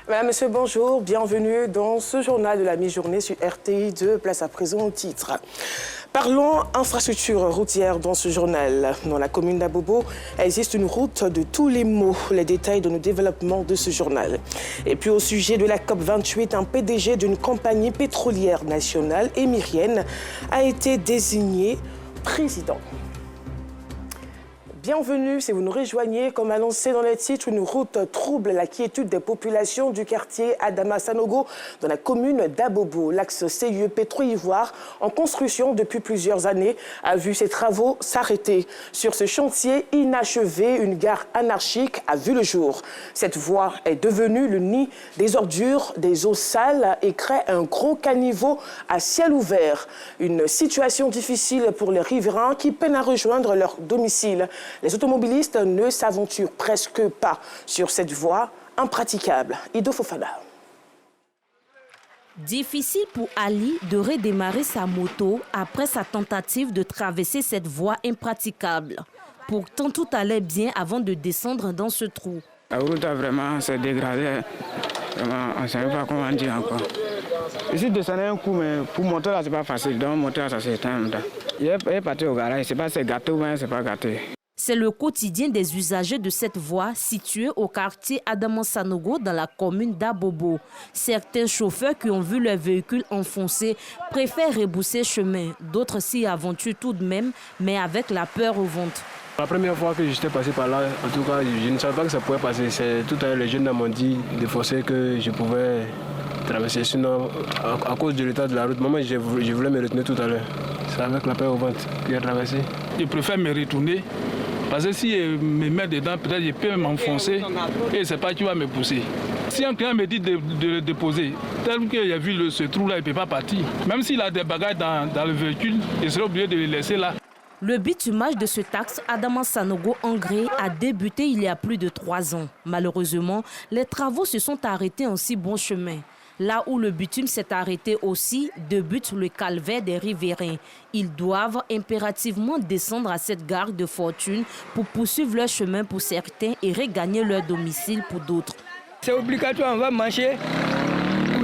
Madame, Monsieur, bonjour. Bienvenue dans ce journal de la mi-journée sur RTI 2. Place à présent au titre. Parlons infrastructure routière dans ce journal. Dans la commune d'Abobo, existe une route de tous les maux. Les détails de nos développements de ce journal. Et puis au sujet de la COP28, un PDG d'une compagnie pétrolière nationale émirienne a été désigné président. Bienvenue si vous nous rejoignez. Comme annoncé dans les titres, une route trouble la quiétude des populations du quartier Adama Sanogo dans la commune d'Abobo. L'axe CIE Pétro-Ivoire, en construction depuis plusieurs années, a vu ses travaux s'arrêter. Sur ce chantier inachevé, une gare anarchique a vu le jour. Cette voie est devenue le nid des ordures, des eaux sales et crée un gros caniveau à ciel ouvert. Une situation difficile pour les riverains qui peinent à rejoindre leur domicile. Les automobilistes ne s'aventurent presque pas sur cette voie impraticable. Ido Fofana. Difficile pour Ali de redémarrer sa moto après sa tentative de traverser cette voie impraticable. Pourtant, tout allait bien avant de descendre dans ce trou. La route a vraiment s'est dégradée. Vraiment, on ne savait pas comment dire encore. Ici, descendre un coup, mais pour monter là, c'est pas facile. Donc, monter là, ça c'est un temps. Il est parti au garage. C'est pas si c'est gâté ou bien c'est pas gâté. C'est le quotidien des usagers de cette voie située au quartier Adama Sanogo dans la commune d'Abobo. Certains chauffeurs qui ont vu leurs véhicules enfoncés préfèrent rebousser chemin. D'autres s'y aventurent tout de même, mais avec la peur au ventre. La première fois que j'étais passé par là, en tout cas, je ne savais pas que ça pouvait passer. C'est tout à l'heure, les jeunes m'ont dit de forcer que je pouvais traverser. Sinon, à cause de l'état de la route, moi, je voulais me retenir tout à l'heure. C'est avec la peur au ventre que j'ai traversé. Je préfère me retourner. Parce que si je me mets dedans, peut-être je peux m'enfoncer et c'est pas qui va me pousser. Si un client me dit de le déposer, tel qu'il a vu ce trou-là, il ne peut pas partir. Même s'il a des bagages dans le véhicule, il serait obligé de le laisser là. Le bitumage de ce axe Adama Sanogo en grès a débuté il y a plus de 3 ans. Malheureusement, les travaux se sont arrêtés en si bon chemin. Là où le bitume s'est arrêté aussi, débute le calvaire des riverains. Ils doivent impérativement descendre à cette gare de fortune pour poursuivre leur chemin pour certains et regagner leur domicile pour d'autres. C'est obligatoire, on va marcher.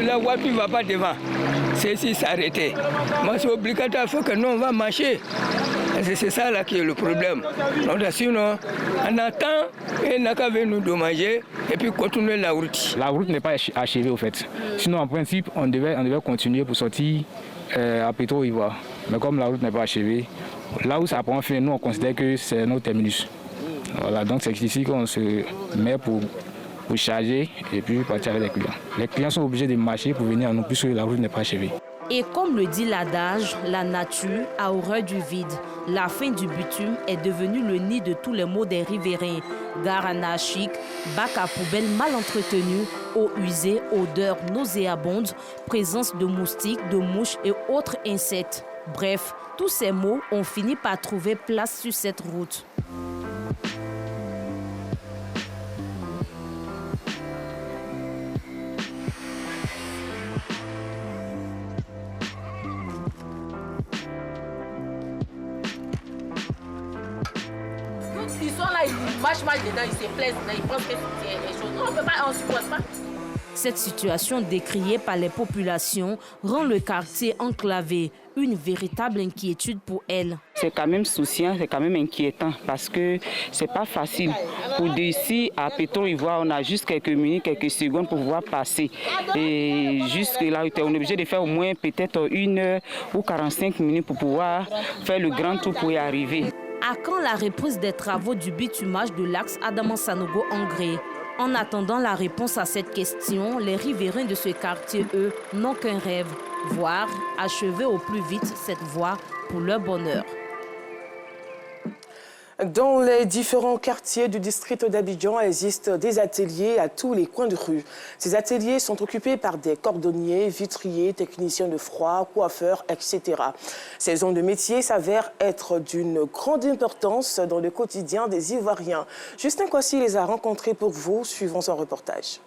La voiture ne va pas devant. C'est ici s'arrêter. Moi, c'est obligatoire, il faut que nous, on va marcher. C'est ça là qui est le problème. Donc, sinon, on attend et on n'a qu'à venir nous dommager et puis continuer la route. La route n'est pas achevée au fait. Sinon, en principe, on devait continuer pour sortir à Pétro-Ivoire. Mais comme la route n'est pas achevée, là où ça prend fin, nous, on considère que c'est notre terminus. Voilà, donc c'est ici qu'on se met pour charger et puis partir avec les clients. Les clients sont obligés de marcher pour venir à nous puisque la route n'est pas achevée. Et comme le dit l'adage, la nature a horreur du vide. La fin du bitume est devenue le nid de tous les maux des riverains. Gare anarchique, bac à poubelle mal entretenu, eau usée, odeur nauséabonde, présence de moustiques, de mouches et autres insectes. Bref, tous ces maux ont fini par trouver place sur cette route. Ils sont là, ils marchent dedans, ils se plaisent, ils pensent que c'est des choses. On ne peut pas, on ne supporte pas. Cette situation décriée par les populations rend le quartier enclavé, une véritable inquiétude pour elles. C'est quand même souciant, c'est quand même inquiétant parce que c'est pas facile. Pour d'ici à Pétro-Ivoire, on a juste quelques minutes, quelques secondes pour pouvoir passer. Et jusque là, on est obligé de faire au moins peut-être 1 heure ou 45 minutes pour pouvoir faire le grand tour pour y arriver. À quand la reprise des travaux du bitumage de l'axe Adama Sanogo en grès? En attendant la réponse à cette question, les riverains de ce quartier, eux, n'ont qu'un rêve, voir achever au plus vite cette voie pour leur bonheur. Dans les différents quartiers du district d'Abidjan existent des ateliers à tous les coins de rue. Ces ateliers sont occupés par des cordonniers, vitriers, techniciens de froid, coiffeurs, etc. Ces zones de métier s'avèrent être d'une grande importance dans le quotidien des Ivoiriens. Justin Kwasi les a rencontrés pour vous, suivant son reportage.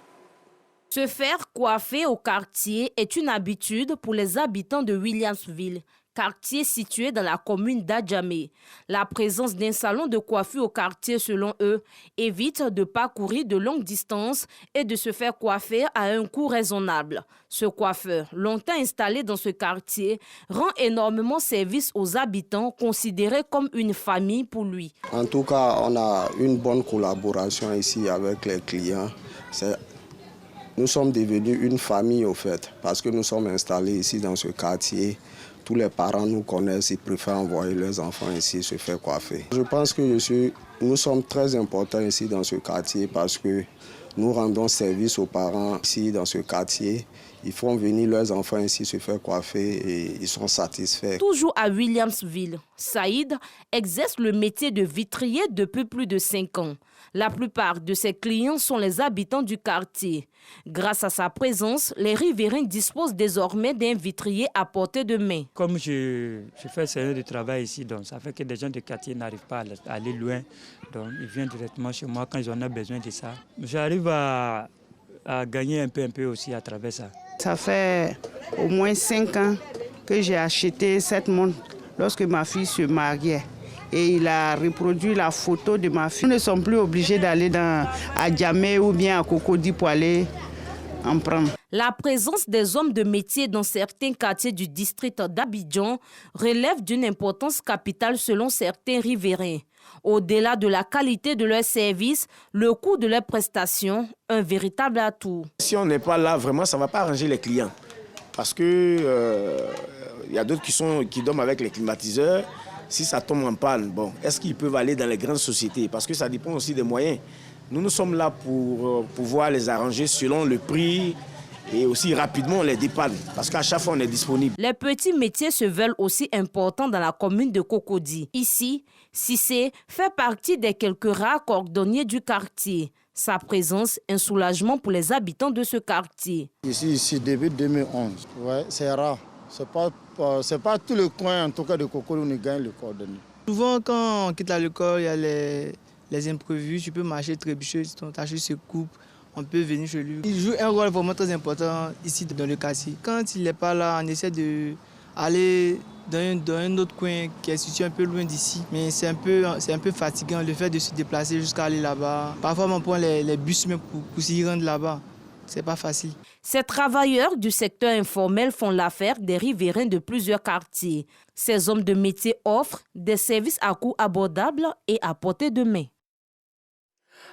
Se faire coiffer au quartier est une habitude pour les habitants de Williamsville. quartier situé dans la commune d'Adjamé. La présence d'un salon de coiffure au quartier, selon eux, évite de parcourir de longues distances et de se faire coiffer à un coût raisonnable. Ce coiffeur, longtemps installé dans ce quartier, rend énormément service aux habitants, considérés comme une famille pour lui. En tout cas, on a une bonne collaboration ici avec les clients. Nous sommes devenus une famille au fait, parce que nous sommes installés ici dans ce quartier. Tous les parents nous connaissent, ils préfèrent envoyer leurs enfants ici se faire coiffer. Je pense que nous sommes très importants ici dans ce quartier parce que nous rendons service aux parents ici dans ce quartier. Ils font venir leurs enfants ici se faire coiffer et ils sont satisfaits. Toujours à Williamsville, Saïd exerce le métier de vitrier depuis plus de 5 ans. La plupart de ses clients sont les habitants du quartier. Grâce à sa présence, les riverains disposent désormais d'un vitrier à portée de main. Comme je fais ce genre de travail ici, donc ça fait que des gens du quartier n'arrivent pas à aller loin. Donc ils viennent directement chez moi quand ils en ont besoin de ça. J'arrive à gagner un peu aussi à travers ça. Ça fait au moins 5 ans que j'ai acheté cette montre lorsque ma fille se mariait. Et il a reproduit la photo de ma fille. Nous ne sommes plus obligés d'aller à Adjamé ou bien à Cocody pour aller en prendre. La présence des hommes de métier dans certains quartiers du district d'Abidjan relève d'une importance capitale selon certains riverains. Au-delà de la qualité de leurs services, le coût de leurs prestations, un véritable atout. Si on n'est pas là, vraiment, ça ne va pas arranger les clients. Parce que y a d'autres qui dorment avec les climatiseurs. Si ça tombe en panne, bon, est-ce qu'ils peuvent aller dans les grandes sociétés? Parce que ça dépend aussi des moyens. Nous sommes là pour pouvoir les arranger selon le prix et aussi rapidement on les dépanne. Parce qu'à chaque fois on est disponible. Les petits métiers se veulent aussi importants dans la commune de Cocody. Ici, Cissé fait partie des quelques rares cordonniers du quartier. Sa présence, un soulagement pour les habitants de ce quartier. Ici début 2011, ouais, c'est rare. C'est pas tout le coin, en tout cas de Cocody, où on gagne le cordonnier. Souvent, quand on quitte l'école, il y a les imprévus. Tu peux marcher, trébucher, ta chute se coupe, on peut venir chez lui. Il joue un rôle vraiment très important ici dans le quartier. Quand il n'est pas là, on essaie d'aller dans un autre coin qui est situé un peu loin d'ici. Mais c'est un peu fatigant le fait de se déplacer jusqu'à aller là-bas. Parfois, on prend les bus même pour s'y rendre là-bas. C'est pas facile. Ces travailleurs du secteur informel font l'affaire des riverains de plusieurs quartiers. Ces hommes de métier offrent des services à coût abordable et à portée de main.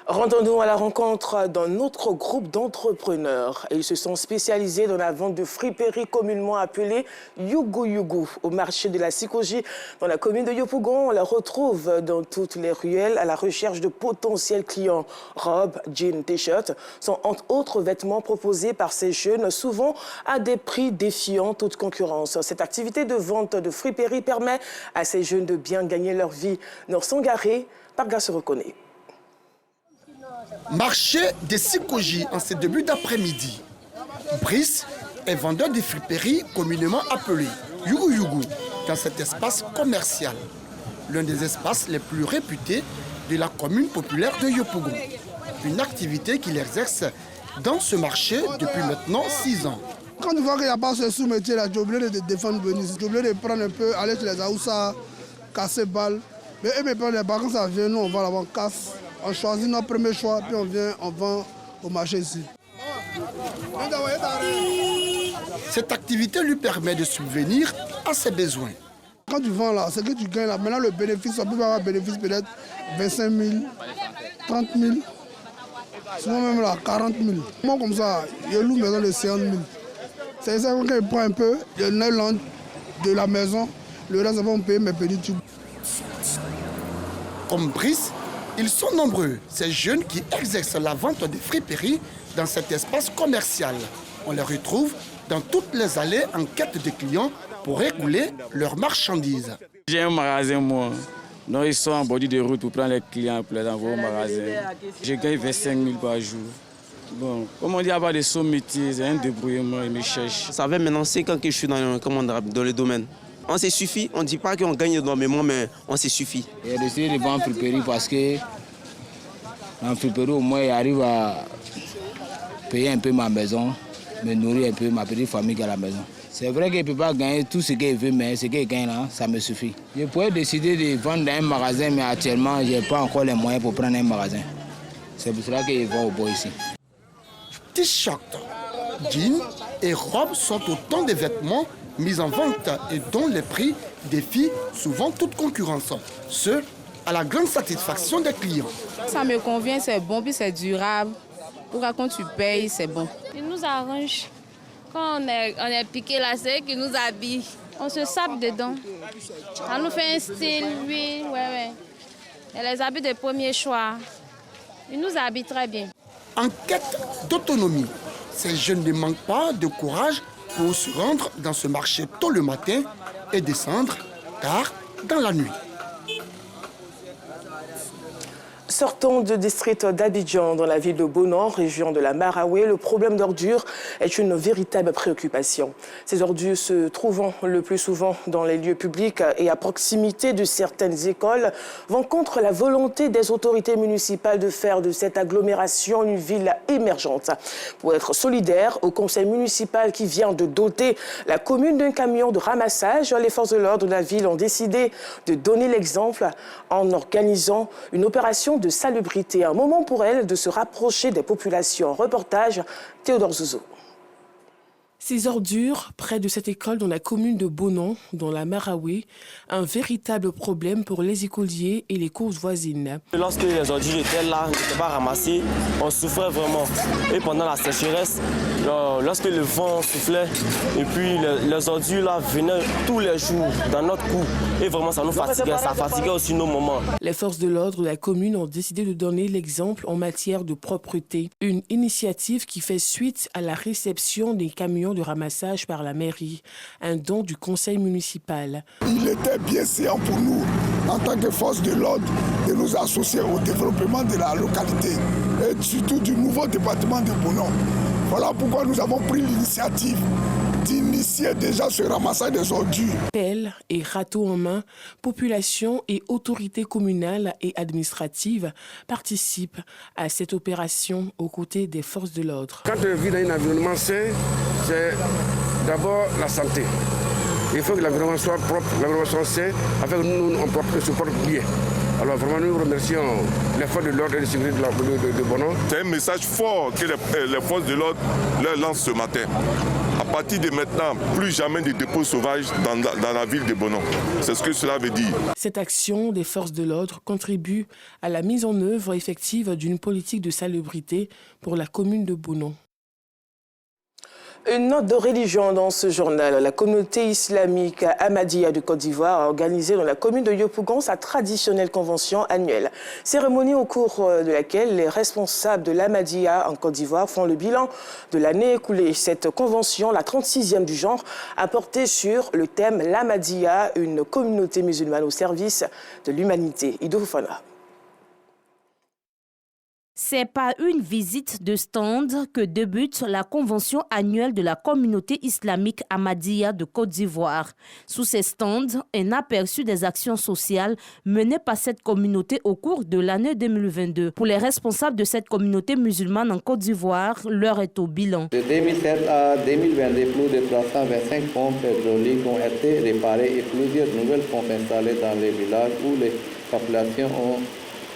Rendons-nous à la rencontre d'un autre groupe d'entrepreneurs. Ils se sont spécialisés dans la vente de friperies communément appelée Yugu Yugu au marché de la Sikoji dans la commune de Yopougon. On la retrouve dans toutes les ruelles à la recherche de potentiels clients. Robes, jeans, t-shirts sont entre autres vêtements proposés par ces jeunes, souvent à des prix défiant toute concurrence. Cette activité de vente de friperies permet à ces jeunes de bien gagner leur vie. Norson Garé, Parga se reconnaît. Marché de Sikoji en ce début d'après-midi. Brice est vendeur de friperies communément appelé Yugu Yugu dans cet espace commercial, l'un des espaces les plus réputés de la commune populaire de Yopougon. Une activité qu'il exerce dans ce marché depuis maintenant 6 ans. Quand tu vois qu'il n'y a pas ce sous-métier là, tu es obligé de défendre venir. Tu es obligé de prendre un peu, aller chez les Aoussa, casser balles. Mais eux, les balles, quand ça vient, nous on va là-bas, on casse. On choisit notre premier choix, puis on vient, on vend au marché ici. Cette activité lui permet de subvenir à ses besoins. Quand tu vends là, c'est que tu gagnes là. Maintenant, le bénéfice, on peut avoir un bénéfice peut-être 25 000, 30 000, souvent même là, 40 000. Moi, comme ça, je loue une maison de 50 000. C'est ça qu'on prend un peu, je l'ai de la maison, le reste, on paye mes petits tubes. Comme Brice, ils sont nombreux, ces jeunes qui exercent la vente de friperies dans cet espace commercial. On les retrouve dans toutes les allées en quête de clients pour écouler leurs marchandises. J'ai un magasin, moi. Donc ils sont en bord de route pour prendre les clients pour les envoyer au magasin. Je gagne 25 000 par jour. Bon, comme on dit, il n'y a pas de sous-métier, c'est un débrouillement, ils me cherchent. Ça fait maintenant 5 ans que je suis dans le domaine. On se suffit, on ne dit pas qu'on gagne énormément, mais on se suffit. J'ai décidé de vendre en friperie parce que en friperie, au moins, j'arrive à payer un peu ma maison, me nourrir un peu ma petite famille qui est à la maison. C'est vrai qu'il ne peut pas gagner tout ce qu'il veut, mais ce qu'il gagne là, ça me suffit. Je pourrais décider de vendre dans un magasin, mais actuellement, je n'ai pas encore les moyens pour prendre un magasin. C'est pour cela que je vais au bois ici. T-shirt, jeans et robes sont autant de vêtements mis en vente et dont les prix défient souvent toute concurrence. Ce, à la grande satisfaction des clients. Ça me convient, c'est bon, puis c'est durable. Pourquoi quand tu payes, c'est bon. Il nous arrange. Quand on est piqué là, c'est qu'il nous habille. On se sape dedans. Ça nous fait un style, oui, ouais. Et les habits de premier choix, ils nous habillent très bien. En quête d'autonomie, ces jeunes ne manquent pas de courage pour se rendre dans ce marché tôt le matin et descendre tard dans la nuit. Sortant du district d'Abidjan, dans la ville de Bonan, région de la Maraoué, le problème d'ordures est une véritable préoccupation. Ces ordures se trouvant le plus souvent dans les lieux publics et à proximité de certaines écoles vont contre la volonté des autorités municipales de faire de cette agglomération une ville émergente. Pour être solidaire au conseil municipal qui vient de doter la commune d'un camion de ramassage, les forces de l'ordre de la ville ont décidé de donner l'exemple en organisant une opération de salubrité, un moment pour elle de se rapprocher des populations. Reportage Théodore Zouzou. Ces ordures, près de cette école dans la commune de Bonan, dans la Maraoué, un véritable problème pour les écoliers et les cours voisines. Lorsque les ordures étaient là, n'étaient pas ramassées, on souffrait vraiment. Et pendant la sécheresse, lorsque le vent soufflait, et puis les ordures là venaient tous les jours dans notre cour. Et vraiment, ça nous fatiguait, ça fatiguait aussi nos moments. Les forces de l'ordre de la commune ont décidé de donner l'exemple en matière de propreté. Une initiative qui fait suite à la réception des camions de ramassage par la mairie, un don du conseil municipal. Il était bien séant pour nous, en tant que force de l'ordre, de nous associer au développement de la localité et surtout du nouveau département de Bonan. Voilà pourquoi nous avons pris l'initiative d'initier déjà ce ramassage des ordures. Pelle et râteau en main, population et autorités communales et administratives participent à cette opération aux côtés des forces de l'ordre. Quand on vit dans un environnement sain, c'est d'abord la santé. Il faut que l'environnement soit propre, l'environnement soit sain, afin que nous, on se porte bien. Alors vraiment, nous remercions les forces de l'ordre et de sécurité de Bonan. C'est un message fort que les forces de l'ordre leur lancent ce matin. À partir de maintenant, plus jamais de dépôts sauvages dans la ville de Bonan. C'est ce que cela veut dire. Cette action des forces de l'ordre contribue à la mise en œuvre effective d'une politique de salubrité pour la commune de Bonan. Une note de religion dans ce journal. La communauté islamique Ahmadiyya de Côte d'Ivoire a organisé dans la commune de Yopougon sa traditionnelle convention annuelle. Cérémonie au cours de laquelle les responsables de l'Ahmadiyya en Côte d'Ivoire font le bilan de l'année écoulée. Cette convention, la 36e du genre, a porté sur le thème l'Ahmadiyya, une communauté musulmane au service de l'humanité. Ido Fofana. C'est par une visite de stand que débute la convention annuelle de la communauté islamique Ahmadiyya de Côte d'Ivoire. Sous ces stands, un aperçu des actions sociales menées par cette communauté au cours de l'année 2022. Pour les responsables de cette communauté musulmane en Côte d'Ivoire, l'heure est au bilan. De 2007 à 2022, plus de 325 pompes hydrauliques ont été réparées et plusieurs nouvelles pompes installées dans les villages où les populations ont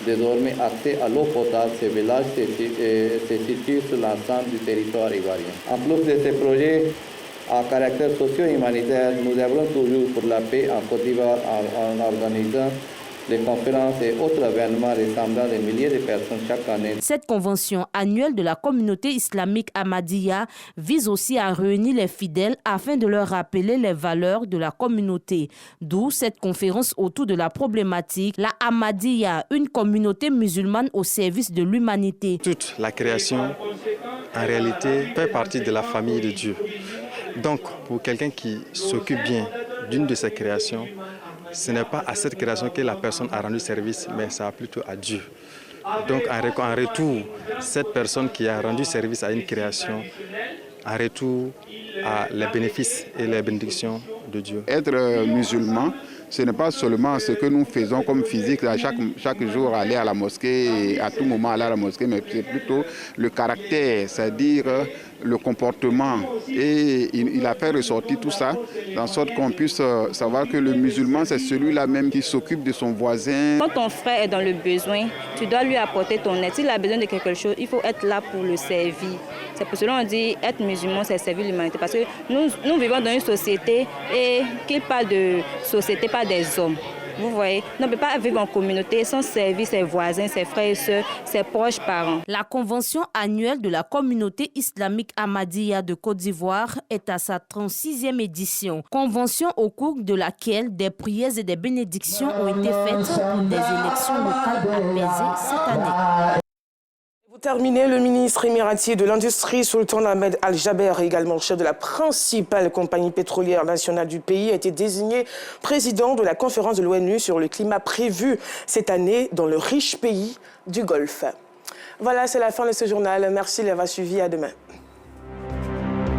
désormais accès à l'eau potable. Ces villages se situent sur l'ensemble du territoire ivoirien. En plus de ces projets à caractère socio-humanitaire, nous œuvrons toujours pour la paix en Côte d'Ivoire en organisant des conférences et autres événements rassemblant des milliers de personnes chaque année. Cette convention annuelle de la communauté islamique Ahmadiyya vise aussi à réunir les fidèles afin de leur rappeler les valeurs de la communauté. D'où cette conférence autour de la problématique la Ahmadiyya, une communauté musulmane au service de l'humanité. Toute la création, en réalité, fait partie de la famille de Dieu. Donc, pour quelqu'un qui s'occupe bien d'une de ces créations, ce n'est pas à cette création que la personne a rendu service, mais ça plutôt à Dieu. Donc en retour, cette personne qui a rendu service à une création, en retour a les bénéfices et les bénédictions de Dieu. Être musulman, ce n'est pas seulement ce que nous faisons comme physique, chaque jour aller à la mosquée, et à tout moment aller à la mosquée, mais c'est plutôt le caractère, c'est-à-dire le comportement. Et il a fait ressortir tout ça, en sorte qu'on puisse savoir que le musulman, c'est celui-là même qui s'occupe de son voisin. Quand ton frère est dans le besoin, tu dois lui apporter ton aide. S'il a besoin de quelque chose, il faut être là pour le servir. C'est pour cela qu'on dit être musulman, c'est servir l'humanité. Parce que nous vivons dans une société et qu'il parle de société, pas des hommes. Vous voyez, on ne peut pas vivre en communauté sans servir ses voisins, ses frères et sœurs, ses proches parents. La convention annuelle de la communauté islamique Ahmadiyya de Côte d'Ivoire est à sa 36e édition. Convention au cours de laquelle des prières et des bénédictions ont été faites pour des élections locales apaisées cette année. Pour terminer, le ministre émirati de l'Industrie, Sultan Ahmed Al-Jaber, également chef de la principale compagnie pétrolière nationale du pays, a été désigné président de la conférence de l'ONU sur le climat prévue cette année dans le riche pays du Golfe. Voilà, c'est la fin de ce journal. Merci de l'avoir suivi. À demain.